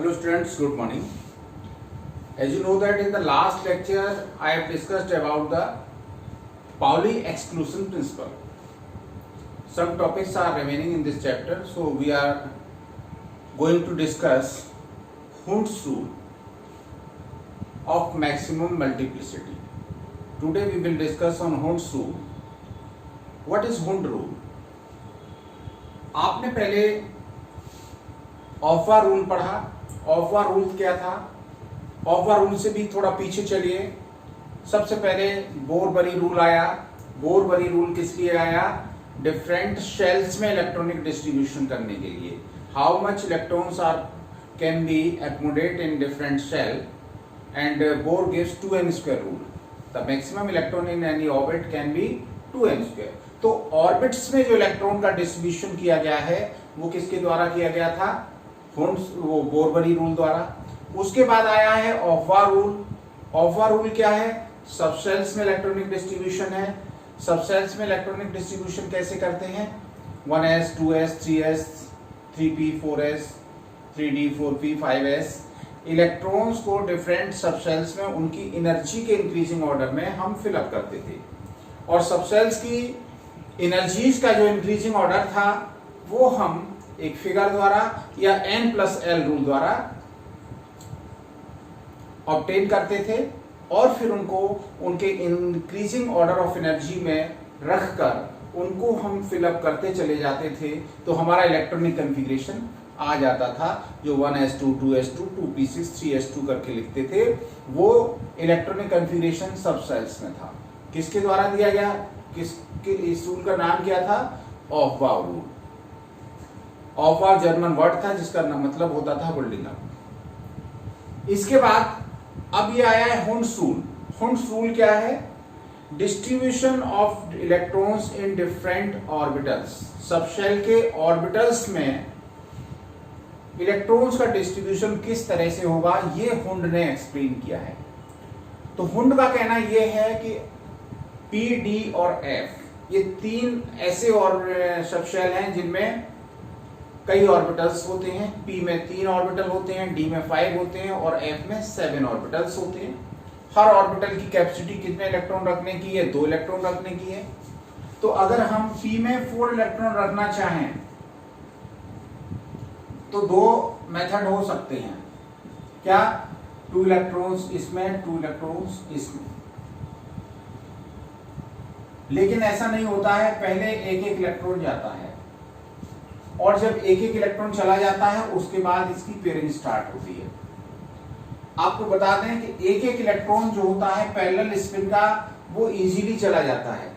Hello students, good morning. As you know that in the last lecture I have discussed about the Pauli exclusion principle. Some topics are remaining in this chapter, so we are going to discuss Hund's rule of maximum multiplicity. Today we will discuss on Hund's rule. What is Hund rule? आपने पहले ऑफा rule पढ़ा. ऑफा rule क्या था? ऑफा rule से भी थोड़ा पीछे चलिए. सबसे पहले बोरबरी रूल आया. बोरबरी रूल किस लिए आया? डिफरेंट शेल्स में इलेक्ट्रॉनिक डिस्ट्रीब्यूशन करने के लिए. How much electrons are can be accommodate in different shell and Bohr gives 2n² rule. The maximum electron in any orbit can be 2n². तो ऑर्बिट्स में जो इलेक्ट्रॉन का डिस्ट्रीब्यूशन किया गया है वो किसके द्वारा किया गया था? वो बोरबरी रूल द्वारा. उसके बाद आया है ऑफा रूल. ऑफा रूल क्या है? सबसेल्स में इलेक्ट्रॉनिक डिस्ट्रीब्यूशन है. सबसेल्स में इलेक्ट्रॉनिक डिस्ट्रीब्यूशन कैसे करते हैं? 1s 2s 3s 3p 4s 3d 4p 5s. Electrons को डिफरेंट सबसेल्स में उनकी एनर्जी के इंक्रीजिंग ऑर्डर में हम फिलअप करते थे. और सबसेल्स की एनर्जीज का जो इंक्रीजिंग ऑर्डर था वो हम एक फिगर द्वारा या n+l रूल द्वारा ऑब्टेन करते थे और फिर उनको उनके इंक्रीजिंग ऑर्डर ऑफ एनर्जी में रखकर उनको हम फिलअप करते चले जाते थे. तो हमारा इलेक्ट्रॉनिक कॉन्फ़िगरेशन आ जाता था. जो 1s2 2s2 2p6 3s2 करके लिखते थे वो इलेक्ट्रॉनिक कॉन्फ़िगरेशन सबसेल्स में था. किसके द्वारा दिया गया? किसके? इस रूल का नाम क्या था? ऑफबाउ रूल. ऑफबाउ जर्मन वर्ड था जिसका मतलब होता था होल्डिंग अप. इसके बाद अब ये आया है हुंड्स रूल. हुंड्स रूल क्या है? Distribution of electrons in different orbitals. Subshell के ऑर्बिटल्स में इलेक्ट्रॉन्स का डिस्ट्रीब्यूशन किस तरह से होगा ये हुंड ने एक्सप्लेन किया है. तो हुंड का कहना यह है कि P, D और F ये तीन ऐसे और सबशेल हैं जिनमें कई ऑर्बिटल्स होते हैं. P में 3 ऑर्बिटल होते हैं, D में 5 होते हैं और F में 7 ऑर्बिटल्स होते हैं. हर ऑर्बिटल की कैपेसिटी कितने इलेक्ट्रॉन रखने की है? 2 इलेक्ट्रॉन रखने की है. तो अगर हम P में 4 इलेक्ट्रॉन रखना चाहें तो 2 मेथड हो सकते हैं. क्या? 2 इलेक्ट्रॉन्स इसमें 2 इलेक्ट्रॉन्स इसमें. लेकिन ऐसा नहीं होता है. पहले एक एक इलेक्ट्रॉन जाता है और जब एक एक इलेक्ट्रॉन चला जाता है उसके बाद इसकी पेयरिंग स्टार्ट होती है. आपको बता दें कि एक एक इलेक्ट्रॉन जो होता है पैरेलल स्पिन का वो इजीली चला जाता है.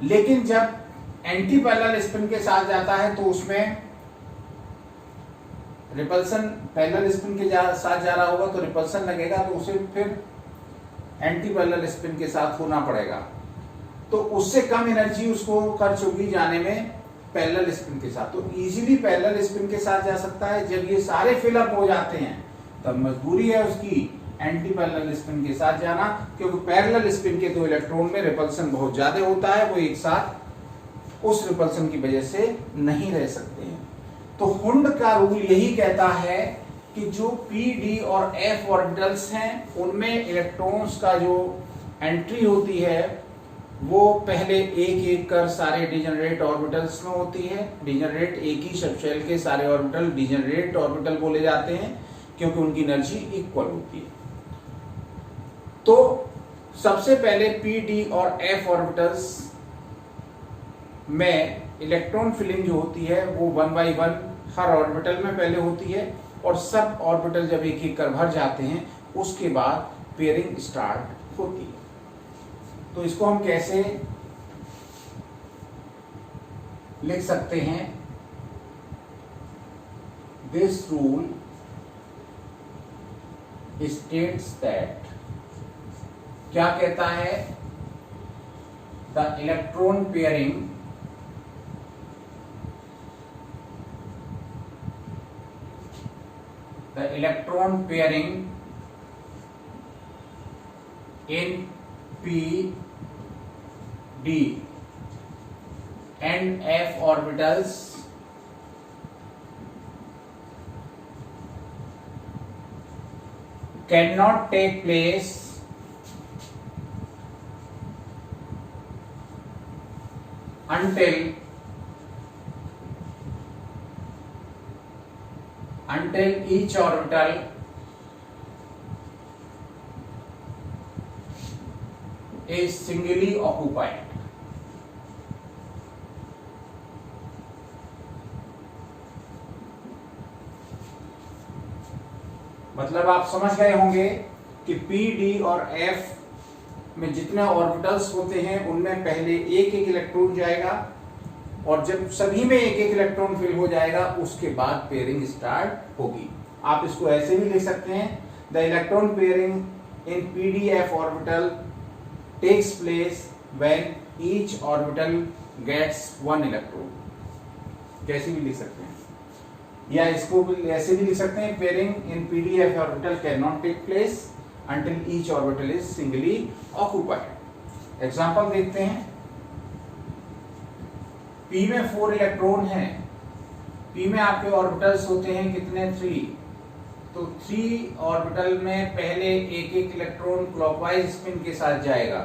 लेकिन जब एंटी पैरेलल स्पिन के साथ जाता है तो उसमें रिपल्सन, पैरेलल स्पिन के साथ जा रहा होगा तो रिपल्सन लगेगा तो उसे फिर एंटी पैरेलल स्पिन के साथ होना पड़ेगा. तो उससे कम एनर्जी उसको खर्च होगी जाने में पैरेलल स्पिन के साथ. तो इजीली पैरेलल स्पिन के साथ जा सकता है. जब ये सारे फिलअप हो जाते हैं तब मजबूरी है उसकी एंटी पैरेलल स्पिन के साथ जाना, क्योंकि पैरेलल स्पिन के 2 इलेक्ट्रॉन में रिपल्सन बहुत ज्यादा होता है. वो एक साथ उस रिपल्सन की वजह से नहीं रह सकते हैं. तो हुंड का रूल यही कहता है कि जो P, D और F ऑर्बिटल्स हैं उनमें इलेक्ट्रॉन्स का जो एंट्री होती है वो पहले एक एक कर सारे डिजेनरेट ऑर्बिटल्स में होती है. डिजेनरेट एक ही सबशेल के सारे ऑर्बिटल डिजेनरेट ऑर्बिटल बोले जाते हैं क्योंकि उनकी एनर्जी इक्वल होती है. तो सबसे पहले P, D और F ऑर्बिटल्स में इलेक्ट्रॉन फिलिंग जो होती है वो 1 by 1 हर ऑर्बिटल में पहले होती है और सब ऑर्बिटल जब एक एक कर भर जाते हैं उसके बाद पेयरिंग स्टार्ट होती है. तो इसको हम कैसे लिख सकते हैं? दिस रूल स्टेट्स दैट, क्या कहता है? The electron pairing in P, D and F orbitals cannot take place until each orbital is singly occupied. मतलब आप समझ गए होंगे कि पी डी और एफ में जितने ऑर्बिटल्स होते हैं उनमें पहले एक एक इलेक्ट्रॉन जाएगा और जब सभी में एक एक इलेक्ट्रॉन फिल हो जाएगा उसके बाद पेयरिंग स्टार्ट होगी। आप इसको ऐसे भी लिख सकते हैं, the electron pairing in p d f orbital takes place when each orbital gets one electron. कैसे भी लिख सकते हैं, या इसको भी ऐसे भी लिख सकते हैं, pairing in p d f orbital can not take place until each orbital is singly occupied। Example देखते हैं, P में 4 इलेक्ट्रॉन है, P में आपके ऑर्बिटल्स होते हैं कितने, 3। तो 3 ऑर्बिटल में पहले एक एक इलेक्ट्रॉन क्लॉकवाइज स्पिन के साथ जाएगा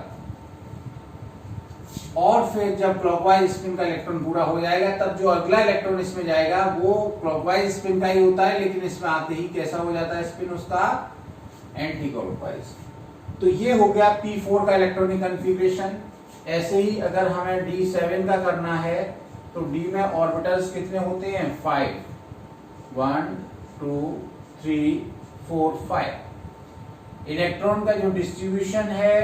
और फिर जब क्लॉकवाइज स्पिन का इलेक्ट्रॉन पूरा हो जाएगा तब जो अगला इलेक्ट्रॉन इसमें जाएगा वो क्लॉकवाइज स्पिन का ही होता है, लेकिन इसमें आते ही कैसा हो जाता है स्पिन उसका, एंटी क्लॉकवाइज। तो ये हो गया P4 का इलेक्ट्रॉनिक कॉन्फ़िगरेशन। ऐसे ही अगर हमें D7 का करना है तो D में ऑर्बिटल्स कितने होते हैं, 5, 1 2 3 4 5। इलेक्ट्रॉन का जो डिस्ट्रीब्यूशन है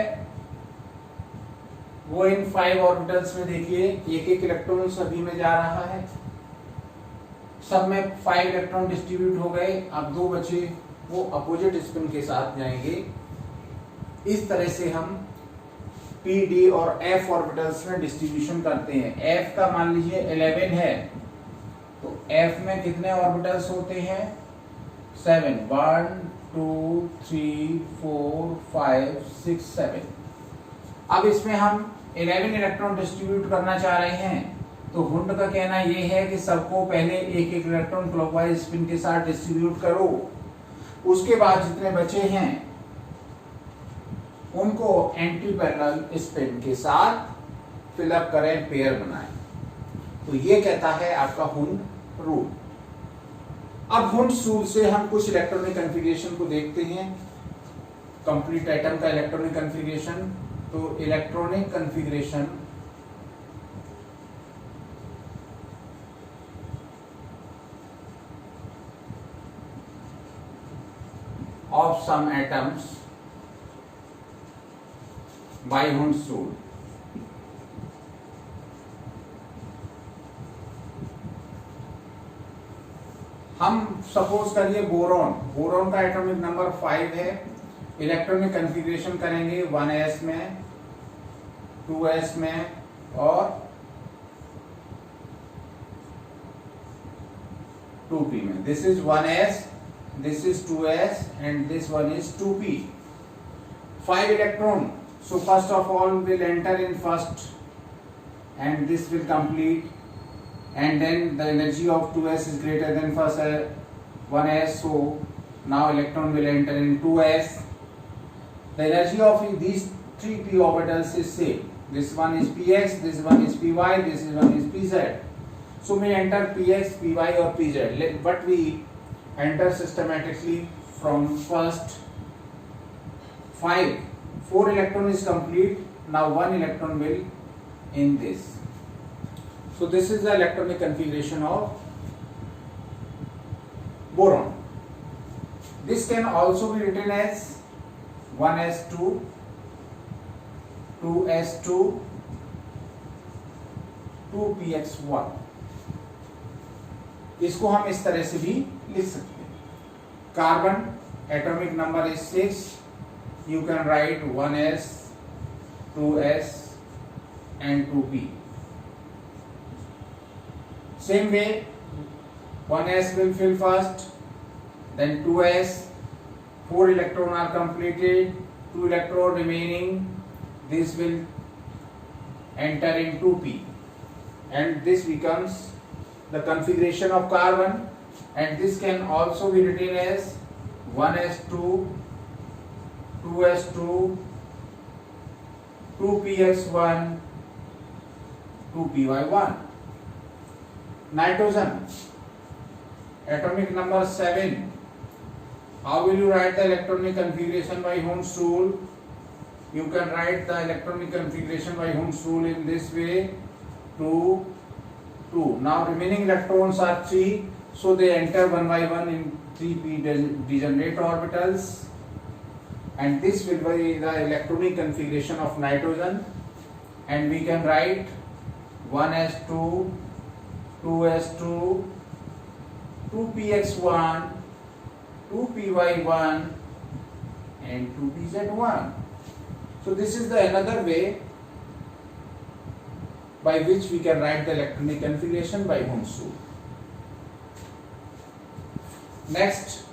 वो इन 5 ऑर्बिटल्स में देखिए एक एक इलेक्ट्रॉन सभी में जा रहा है, सब में 5 इलेक्ट्रॉन डिस्ट्रीब्यूट हो गए। अब 2 बचे, वो अपोजिट स्पिन के साथ जाएंगे। इस तरह से हम पी डी और एफ ऑर्बिटल्स में डिस्ट्रीब्यूशन करते हैं। एफ का मान लीजिए 11 है तो एफ में कितने ऑर्बिटल्स होते हैं, 7, 1 2 3 4 5 6 7। अब इसमें हम 11 इलेक्ट्रॉन डिस्ट्रीब्यूट करना चाह रहे हैं तो हुंड का कहना यह है कि सबको पहले एक एक इलेक्ट्रॉन क्लॉकवाइज स्पिन के साथ डिस्ट्रीब्यूट करो, उसके बाद जितने बचे हैं उनको एंटी पैरेलल स्पिन के साथ फिलअप करें, पेयर बनाएं। तो ये कहता है आपका हुंड रूल। अब हुंड रूल से हम कुछ इलेक्ट्रॉनिक कॉन्फ़िगरेशन को देखते हैं, कंप्लीट एटम का इलेक्ट्रॉनिक कॉन्फ़िगरेशन। तो electronic configuration of some atoms by Hund's rule। हम सपोज करिए बोरॉन का एटॉमिक नंबर 5 है, इलेक्ट्रॉनिक कॉन्फ़िगरेशन करेंगे 1s में, 2s में और 2p में। This is 1s, this is 2s and this one is 2p। 5 electron, so first of all will enter in first and this will complete, and then the energy of 2s is greater than first 1s, so now electron will enter in 2s। The energy of these 3 p orbitals is same, this one is px, this one is py, this one is pz, so we enter px, py or pz, but we enter systematically from first 4 electron is complete, now 1 electron will in this। So this is the electronic configuration of boron। This can also be written as 1s2, 2s2, 2px1। इसको हम इस तरह से भी लिख सकते हैं। Carbon atomic number is 6, you can write 1s, 2s and 2p। Same way 1s will fill first, then 2s, 4 electron are completed, 2 electron remaining, this will enter in 2p and this becomes the configuration of carbon, and this can also be written as 1s2, 2s2, 2px1, 2py1. Nitrogen, atomic number 7. How will you write the electronic configuration by Hund's rule? You can write the electronic configuration by Hund's rule in this way: 2, 2. Now remaining electrons are 3, so they enter one by one in 3p degenerate orbitals, and this will be the electronic configuration of nitrogen. And we can write 1s2, 2s2, 2px1, 2py1, and 2pz1. So this is the another way by which we can write the electronic configuration by Hund's rule. Next,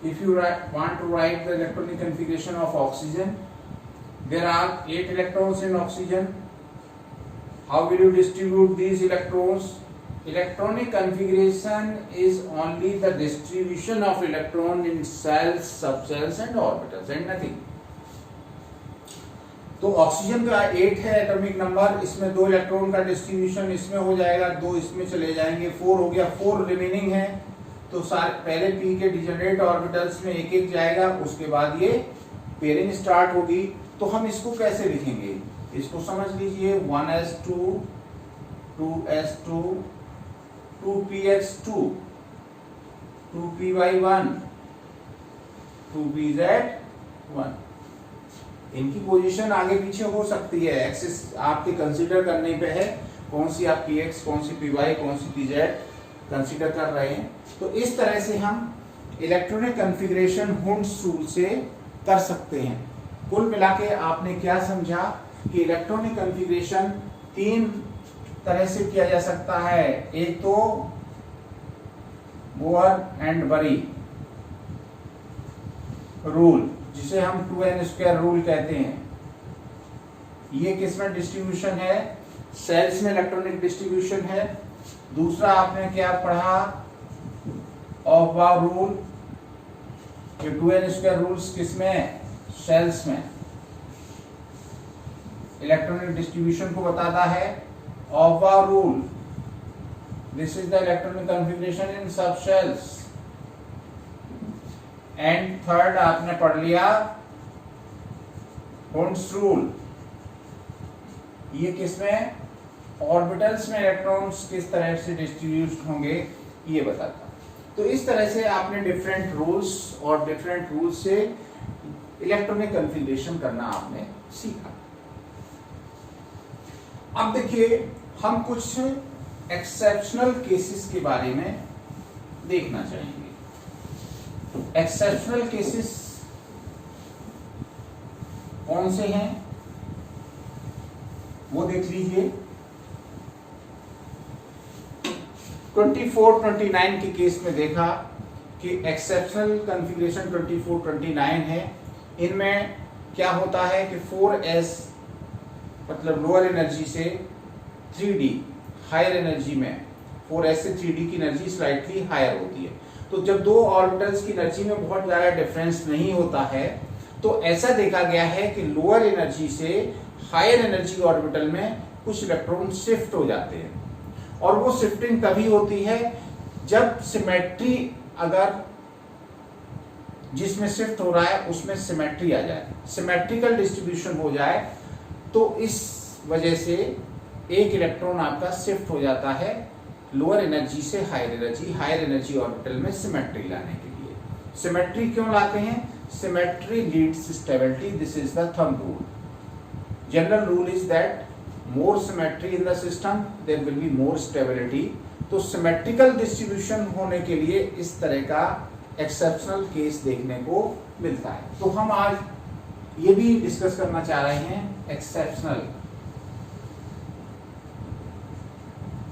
if you want to write the electronic configuration of oxygen, there are 8 electrons in oxygen. How will you distribute these electrons? Electronic configuration is only the distribution of electron in cells, subcells and orbitals and nothing. तो oxygen का 8 है atomic number, इसमें 2 electron का distribution इसमें हो जाएगा, 2 इसमें चले जाएंगे, 4 हो गया, 4 रिमेनिंग है। तो सारे पहले पी के डिजेनरेट ऑर्बिटल्स में एक एक जाएगा, उसके बाद ये पेयरिंग स्टार्ट होगी। तो हम इसको कैसे लिखेंगे, इसको समझ लीजिए। 1s2, 2s2, 2px2, 2py1, 2pz1। इनकी पोजीशन आगे पीछे हो सकती है, एक्सिस आपके कंसीडर करने पे है, कौन सी आप px, कौन सी py, कौन सी pz कंसीडर कर रहे हैं। तो इस तरह से हम इलेक्ट्रॉनिक कॉन्फ़िगरेशन हुंड्स रूल से कर सकते हैं। कुल मिला के आपने क्या समझा कि इलेक्ट्रॉनिक कॉन्फ़िगरेशन 3 तरह से किया जा सकता है। एक तो बोर एंड बरी रूल, जिसे हम 2n² रूल कहते हैं, ये किसमें डिस्ट्रीब्यूशन है, सेल्स में इलेक्ट्रॉनिक डिस्ट्रीब्यूशन है। दूसरा आपने क्या पढ़ा, ऑफ-बाउ रूल, ये 2n² रूल्स किसमें, सेल्स में इलेक्ट्रॉनिक डिस्ट्रीब्यूशन को बताता है। Aufbau rule, this is the electronic configuration in subshells. And third आपने पढ़ लिया हुंड्स रूल, ये किसमें, ऑर्बिटल्स में इलेक्ट्रॉन्स किस तरह से डिस्ट्रीब्यूट होंगे ये बताता। तो इस तरह से आपने डिफरेंट रूल्स और डिफरेंट रूल्स से इलेक्ट्रॉनिक कॉन्फ़िगरेशन करना आपने सीखा। अब देखिए हम कुछ एक्सेप्शनल केसेस के बारे में देखना चाहेंगे। एक्सेप्शनल केसेस कौन से हैं वो देख लीजिए। 24-29 के केस में देखा कि एक्सेप्शनल कॉन्फ़िगरेशन 24-29 है। इनमें क्या होता है कि 4s मतलब लोअर एनर्जी से 3d हायर एनर्जी में, 4s से 3d की एनर्जी स्लाइटली हायर होती है। तो जब दो ऑर्बिटल्स की एनर्जी में बहुत ज़्यादा डिफरेंस नहीं होता है, तो ऐसा देखा गया है कि लोअर एनर्जी से हायर एनर्जी ऑर्बिटल में कुछ इलेक्ट्रॉन शिफ्ट हो जाते हैं। और वो शिफ्टिंग तभी होती है जब सिमेट्री, अगर जिसमें शिफ्ट हो रहा है उसमें सिमेट्री आ जाए, सिमेट्रिकल डिस्ट्रीब्यूशन हो जाए, तो इस वजह से एक इलेक्ट्रॉन आपका शिफ्ट हो जाता है लोअर एनर्जी से हायर एनर्जी ऑर्बिटल में सिमेट्री लाने के लिए। सिमेट्री क्यों लाते हैं, symmetry leads stability, this is the thumb rule. General rule is that more symmetry in the system there will be more stability। तो सिमेट्रिकल डिस्ट्रीब्यूशन होने के लिए इस तरह का एक्सेप्शनल केस देखने को मिलता है। तो हम आज ये भी डिस्कस करना चाह रहे हैं exceptional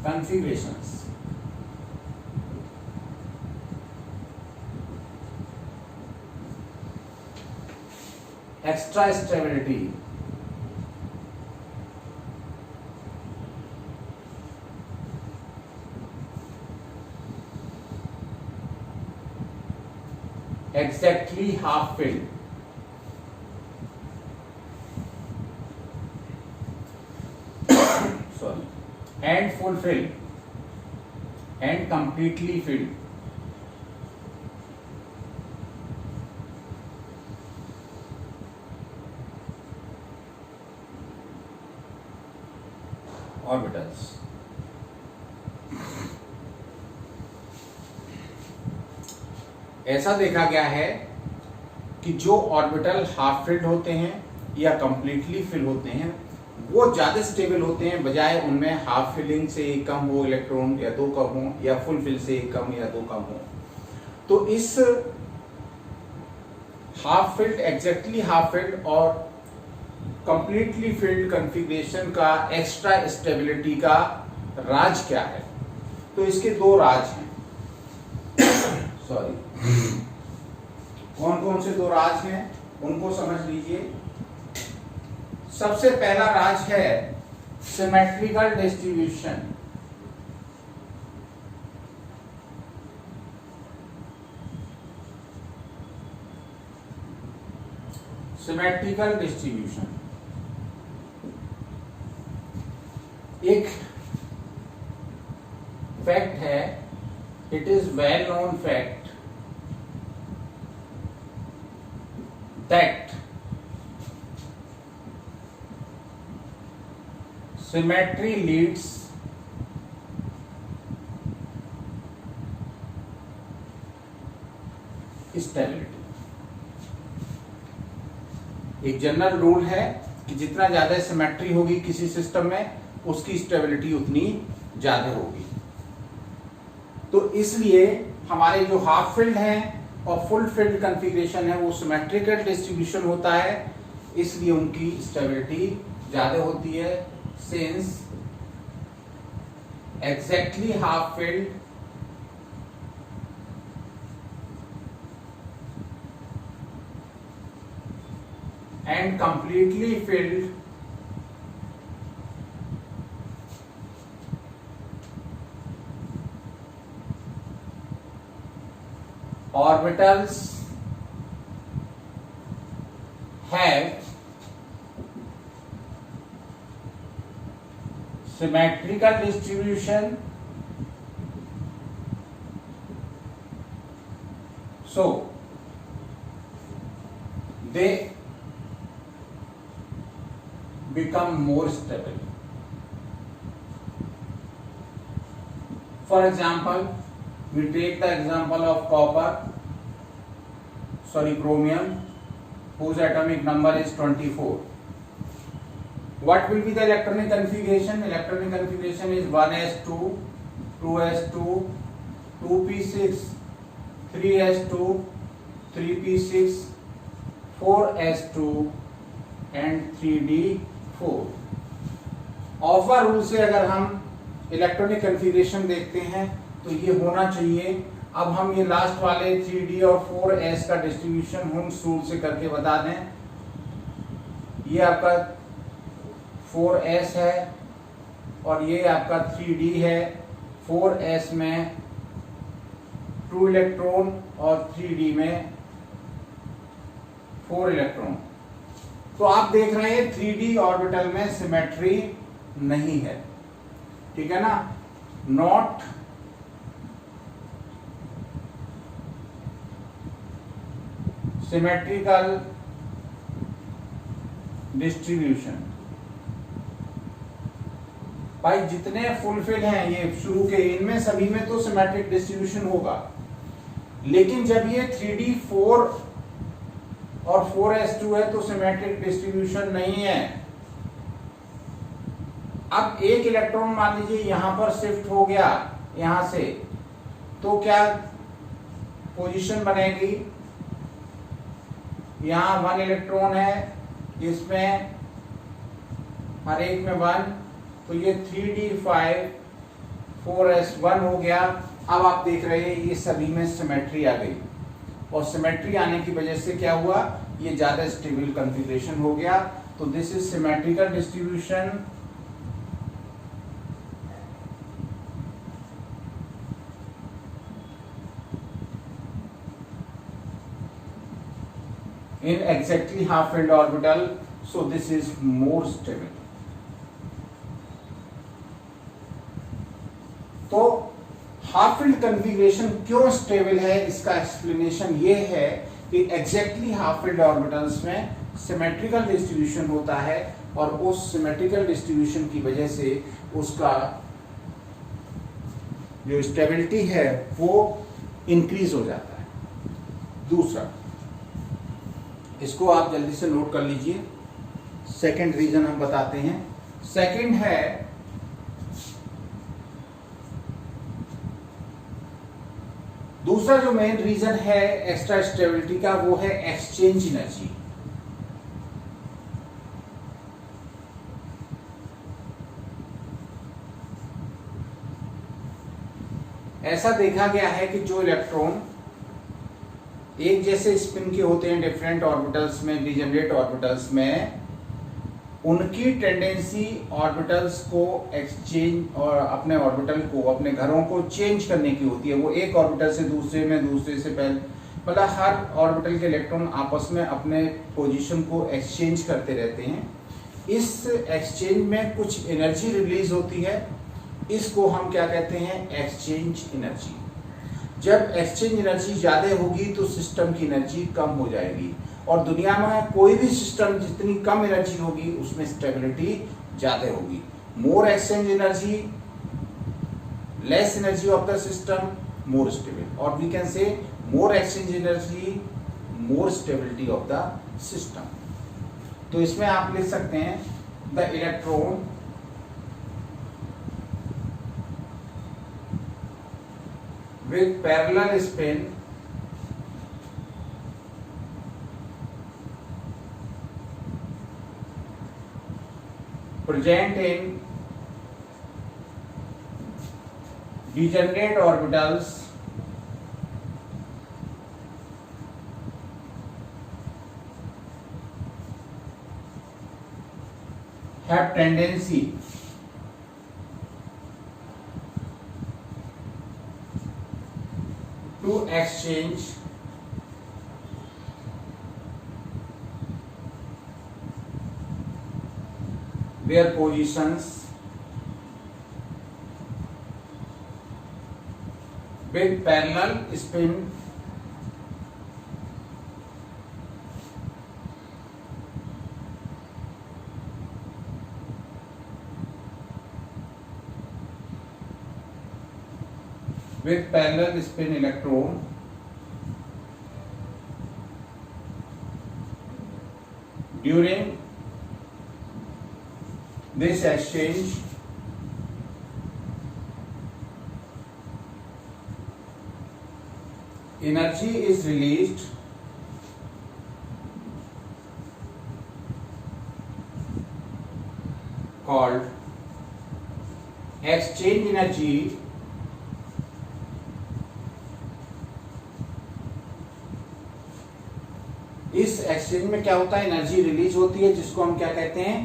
configurations. Extra stability, exactly half filled, and fulfilled and completely filled. Orbitals. ऐसा देखा गया है कि जो ऑर्बिटल हाफ फिल्ड होते हैं या कंप्लीटली फिल होते हैं वो ज्यादा स्टेबल होते हैं, बजाय उनमें हाफ फिलिंग से एक कम हो इलेक्ट्रॉन या दो कम हो, या फुल फिल से एक कम या दो कम हो। तो इस half filled, exactly half filled और कंप्लीटली फिल्ड कॉन्फ़िगरेशन का एक्स्ट्रा स्टेबिलिटी का राज क्या है? तो इसके दो राज हैं। सॉरी, कौन कौन से दो राज हैं उनको समझ लीजिए। सबसे पहला राज है सिमेट्रिकल डिस्ट्रीब्यूशन। सिमेट्रिकल डिस्ट्रीब्यूशन एक फैक्ट है, it is well known fact that symmetry leads stability। एक जनरल रूल है कि जितना ज्यादा सिमेट्री होगी किसी सिस्टम में उसकी स्टेबिलिटी उतनी ज्यादा होगी। तो इसलिए हमारे जो हाफ फिल्ड हैं और फुल फिल्ड कॉन्फ़िगरेशन है वो सिमेट्रिकल डिस्ट्रीब्यूशन होता है, इसलिए उनकी स्टेबिलिटी ज्यादा होती है। Since exactly half filled and completely filled orbitals have symmetrical distribution, so they become more stable. For example, we take the example of chromium, whose atomic number is 24. What will be the electronic configuration? Electronic configuration is 1s2, 2s2, 2p6, 3s2, 3p6, 4s2 and 3d4। Offer rule से अगर हम electronic configuration देखते हैं तो ये होना चाहिए। अब हम ये लास्ट वाले 3d और 4s का डिस्ट्रीब्यूशन हुम्स रूल से करके बता दें। ये आपका 4s है और ये आपका 3d है। 4s में 2 इलेक्ट्रॉन और 3d में 4 इलेक्ट्रॉन। तो आप देख रहे हैं 3d ऑर्बिटल में सिमेट्री नहीं है, ठीक है ना, नॉट सिमेट्रिकल डिस्ट्रीब्यूशन। भाई जितने फुलफिल हैं ये शुरू के, इनमें सभी में तो सिमेट्रिक डिस्ट्रीब्यूशन होगा, लेकिन जब ये 3d 4 और 4s2 है तो सिमेट्रिक डिस्ट्रीब्यूशन नहीं है। अब एक इलेक्ट्रॉन मान लीजिए यहां पर शिफ्ट हो गया यहां से, तो क्या पोजीशन बनेगी? यहां 1 इलेक्ट्रॉन है, इसमें हर एक में 1, तो ये 3d5 4s1 हो गया। अब आप देख रहे हैं ये सभी में सिमेट्री आ गई, और सिमेट्री आने की वजह से क्या हुआ, ये ज्यादा स्टेबल कॉन्फ़िगरेशन हो गया। तो this is symmetrical distribution. In exactly half-filled orbital, so this is more stable. तो हाफ फील्ड कन्फिग्रेशन क्यों स्टेबल है, इसका एक्सप्लेनेशन ये है कि एग्जैक्टली हाफ फील्ड ऑर्बिटल्स में सिमेट्रिकल डिस्ट्रीब्यूशन होता है और उस सिमेट्रिकल डिस्ट्रीब्यूशन की वजह से उसका जो स्टेबिलिटी है वो इंक्रीज हो जाता है। दूसरा, इसको आप जल्दी से नोट कर लीजिए, सेकंड रीजन हम बताते हैं। सेकंड है दूसरा जो मेन रीजन है एक्स्ट्रा स्टेबिलिटी का, वो है एक्सचेंज एनर्जी। ऐसा देखा गया है कि जो इलेक्ट्रॉन एक जैसे स्पिन के होते हैं डिफरेंट ऑर्बिटल्स में, डिजेनरेट ऑर्बिटल्स में, उनकी टेंडेंसी ऑर्बिटल्स को एक्सचेंज और अपने ऑर्बिटल को, अपने घरों को चेंज करने की होती है। वो एक ऑर्बिटल से दूसरे में, दूसरे से पहले, मतलब हर ऑर्बिटल के इलेक्ट्रॉन आपस में अपने पोजीशन को एक्सचेंज करते रहते हैं। इस एक्सचेंज में कुछ एनर्जी रिलीज होती है, इसको हम क्या कहते हैं, एक्सचेंज एनर्जी। जब एक्सचेंज एनर्जी ज्यादा होगी तो सिस्टम की एनर्जी कम हो जाएगी, और दुनिया में कोई भी सिस्टम जितनी कम एनर्जी होगी उसमें स्टेबिलिटी ज्यादा होगी। More exchange energy, less energy of the system, more stable, और we can say more exchange energy, more stability of the system. तो इसमें आप लिख सकते हैं the electron with parallel spin present in degenerate orbitals have tendency to exchange their positions with parallel spin with parallel spin electron during this exchange energy is released called exchange energy इस exchange में क्या होता है, energy release होती है जिसको हम क्या कहते हैं,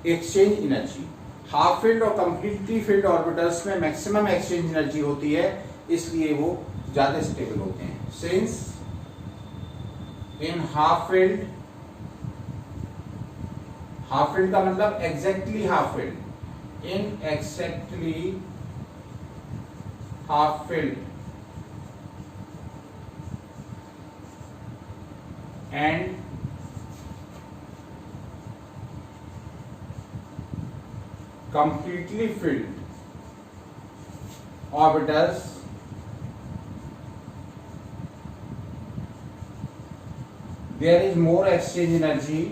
एक्सचेंज एनर्जी। हाफ फील्ड और कंप्लीटली फील्ड ऑर्बिटल्स में मैक्सिमम एक्सचेंज एनर्जी होती है, इसलिए वो ज्यादा स्टेबल होते हैं। सिंस इन हाफ फील्ड का मतलब exactly half field, in exactly half field and completely filled orbitals there is more exchange energy,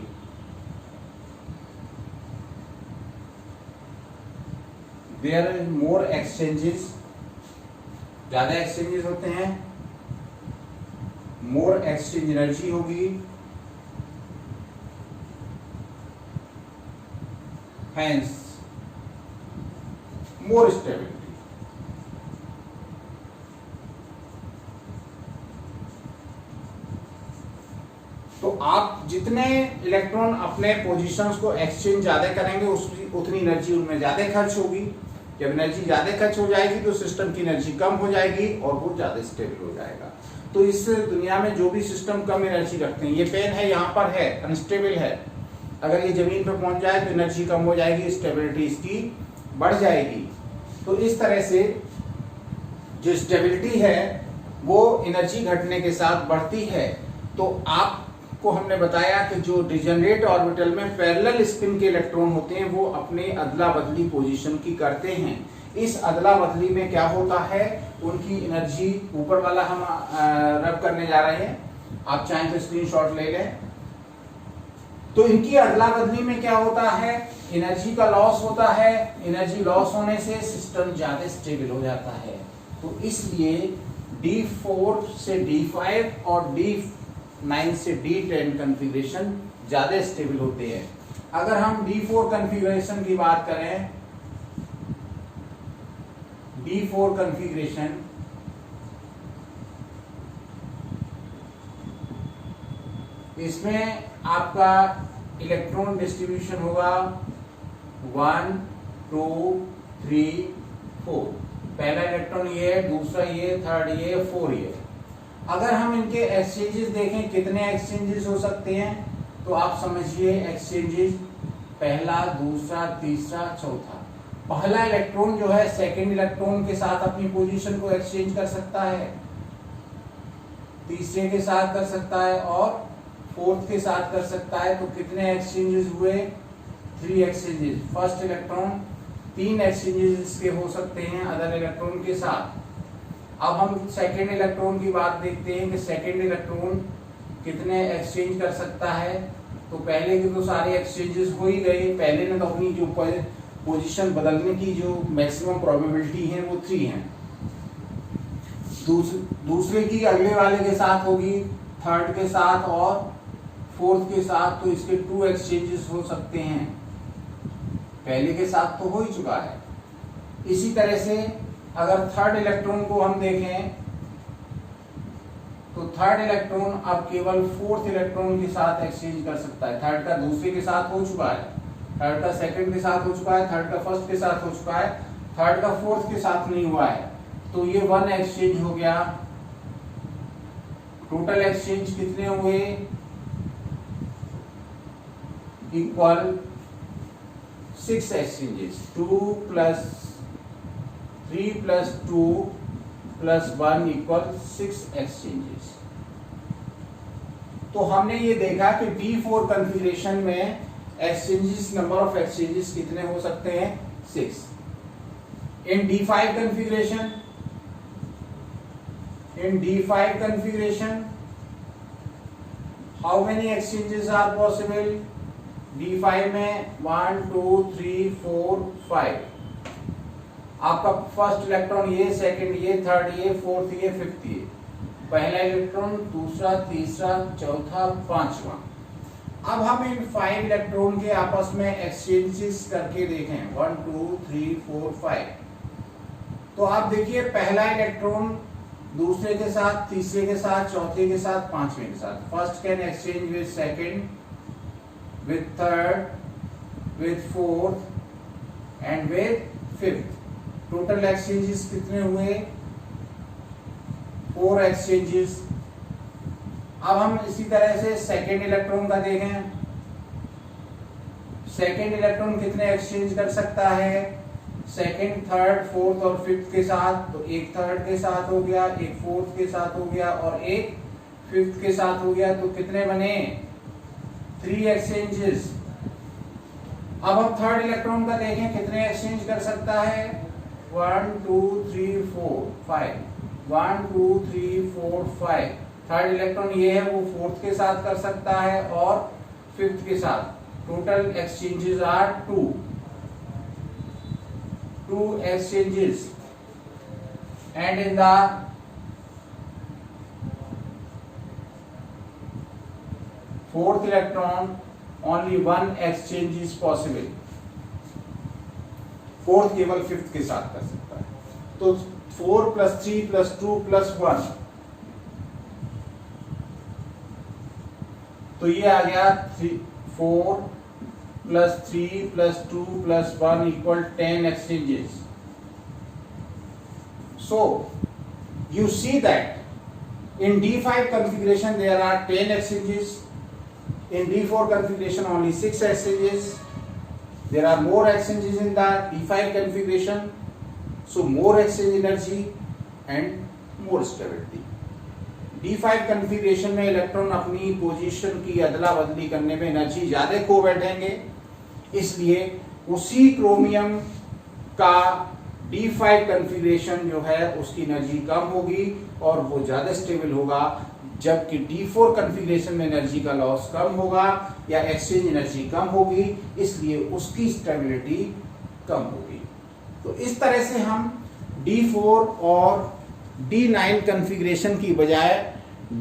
there is more exchanges, ज्यादा एक्सचेंजेस होते हैं, मोर एक्सचेंज एनर्जी होगी, हैंस मोर स्टेबिलिटी। तो आप जितने इलेक्ट्रॉन अपने पोजीशंस को एक्सचेंज ज्यादा करेंगे उतनी एनर्जी उनमें ज्यादा खर्च होगी। जब एनर्जी ज्यादा खर्च हो जाएगी तो सिस्टम की एनर्जी कम हो जाएगी और वो ज्यादा स्टेबल हो जाएगा। तो इस दुनिया में जो भी सिस्टम कम एनर्जी रखते हैं, ये पेन है यहाँ पर है, अनस्टेबल है, अगर ये जमीन पर पहुंच जाए तो एनर्जी कम हो जाएगी, स्टेबिलिटी इसकी बढ़ जाएगी। तो इस तरह से जो स्टेबिलिटी है वो एनर्जी घटने के साथ बढ़ती है। तो आपको हमने बताया कि जो डिजेनरेट ऑर्बिटल में पैरेलल स्पिन के इलेक्ट्रॉन होते हैं वो अपने अदला बदली पोजीशन की करते हैं। इस अदला बदली में क्या होता है, उनकी एनर्जी, ऊपर वाला हम रब करने जा रहे हैं, आप चाहें तो स्क्रीनशॉट ले लें। तो इनकी अदला बदली में क्या होता है, एनर्जी का लॉस होता है। एनर्जी लॉस होने से सिस्टम ज्यादा स्टेबल हो जाता है। तो इसलिए D4 से D5 और D9 से D10 कॉन्फ़िगरेशन ज्यादा स्टेबल होते हैं। अगर हम D4 कॉन्फ़िगरेशन की बात करें, D4 कॉन्फ़िगरेशन इसमें आपका इलेक्ट्रॉन डिस्ट्रीब्यूशन होगा 1 2 3 4। पहला इलेक्ट्रॉन ये है, दूसरा ये, थर्ड ये, 4 ये। अगर हम इनके एक्सचेंजेस देखें कितने एक्सचेंजेस हो सकते हैं, तो आप समझिए एक्सचेंजेस पहला, दूसरा, तीसरा, चौथा। पहला इलेक्ट्रॉन जो है सेकेंड इलेक्ट्रॉन के साथ अपनी पोजीशन को एक्सचेंज कर सकता है, तीसरे के साथ कर सकता है और फोर्थ के साथ कर सकता है। तो कितने एक्सचेंजेस हुए, 3 एक्सचेंजेस। फर्स्ट इलेक्ट्रॉन 3 एक्सचेंजेस के हो सकते हैं अदर इलेक्ट्रॉन के साथ। अब हम सेकेंड इलेक्ट्रॉन की बात देखते हैं कि सेकेंड इलेक्ट्रॉन कितने एक्सचेंज कर सकता है। तो पहले के तो सारे एक्सचेंजेस हो ही गए, पहले ने तो अपनी जो पोजीशन बदलने की जो मैक्सिमम प्रोबेबिलिटी है वो 3 है। दूसरे की अगले वाले के साथ होगी, थर्ड के साथ और फोर्थ के साथ, तो इसके 2 एक्सचेंजेस हो सकते हैं। पहले के साथ तो हो ही चुका है। इसी तरह से अगर थर्ड इलेक्ट्रॉन को हम देखें तो थर्ड इलेक्ट्रॉन अब केवल फोर्थ इलेक्ट्रॉन के साथ एक्सचेंज कर सकता है। थर्ड का दूसरे के साथ हो चुका है, थर्ड का सेकंड के साथ हो चुका है, थर्ड का फर्स्ट के साथ हो चुका है, थर्ड का फोर्थ के साथ नहीं हुआ है। तो ये 1 एक्सचेंज हो गया। टोटल एक्सचेंज कितने हुए, इक्वल 6 एक्सचेंजेस। 2 + 3 + 2 + 1 = 6 एक्सचेंजेस। तो हमने ये देखा कि D4 कॉन्फ़िगरेशन में एक्सचेंजेस, नंबर ऑफ एक्सचेंजेस कितने हो सकते हैं, 6। इन D5 configuration, how many exchanges are possible? D5 में 1 2 3 4 5। आपका फर्स्ट इलेक्ट्रॉन ये, सेकंड ये, थर्ड ये, फोर्थ ये, फिफ्थ ये। पहला इलेक्ट्रॉन, दूसरा, तीसरा, चौथा, पांचवा। अब हम इन 5 इलेक्ट्रॉन के आपस में एक्सचेंजेस करके देखें, 1 2 3 4 5। तो आप देखिए पहला इलेक्ट्रॉन दूसरे के साथ, तीसरे के साथ, चौथे के साथ, पांचवें के साथ। First can exchange with second, with third, with fourth and with fifth। Total exchanges कितने हुए, 4 एक्सचेंजेस। अब हम इसी तरह से सेकेंड इलेक्ट्रॉन का देखें। सेकेंड इलेक्ट्रॉन कितने एक्सचेंज कर सकता है, सेकेंड, थर्ड, फोर्थ और फिफ्थ के साथ। तो एक थर्ड के साथ हो गया, एक फोर्थ के साथ हो गया और एक फिफ्थ के साथ हो गया। तो कितने बने, 3 एक्सचेंजेस। अब हम थर्ड इलेक्ट्रॉन का देखें कितने एक्सचेंज कर सकता है, 1 2 3 4 5, 1 2 3 4 5। थर्ड इलेक्ट्रॉन ये है, वो फोर्थ के साथ कर सकता है और फिफ्थ के साथ। Total exchanges are 2 exchanges, and in the fourth electron only 1 exchange is possible। Fourth केवल फिफ्थ के साथ कर सकता है। तो 4 + 3 + 2 + 1, तो ये आ गया 4 + 3 + 2 + 1 = 10 exchanges। So you see that in D5 configuration there are 10 exchanges, in D4 configuration only 6 exchanges। There are more exchanges in the D5 configuration, so more exchange energy, and more stability. D5 configuration में electron अपनी position की अदला बदली करने में energy ज्यादा खो बैठेंगे, इसलिए उसी क्रोमियम का D5 कन्फिगरेशन जो है उसकी एनर्जी कम होगी और वो ज्यादा स्टेबल होगा, जबकि D4 कन्फिगरेशन में एनर्जी का लॉस कम होगा या एक्सचेंज एनर्जी कम होगी, इसलिए उसकी स्टेबिलिटी कम होगी। तो इस तरह से हम D4 और D9 कन्फिगरेशन की बजाय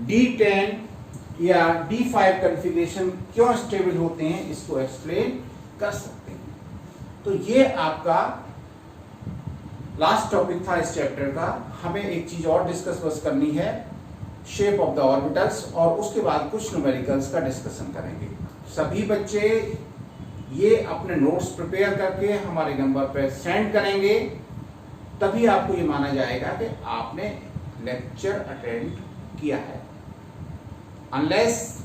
D10 या D5 कन्फिगरेशन क्यों स्टेबल होते हैं इसको एक्सप्लेन कर सकते हैं। तो ये आपका लास्ट टॉपिक था इस चैप्टर का। हमें एक चीज और डिस्कस बस करनी है, शेप ऑफ द ऑर्बिटल्स, और उसके बाद कुछ न्यूमेरिकल्स का डिस्कशन करेंगे। सभी बच्चे ये अपने नोट्स प्रिपेयर करके हमारे नंबर पर सेंड करेंगे, तभी आपको ये माना जाएगा कि आपने लेक्चर अटेंड किया है। अनलेस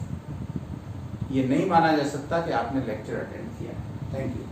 ये नहीं माना जा सकता कि आपने लेक्चर अटेंड किया है। Thank you.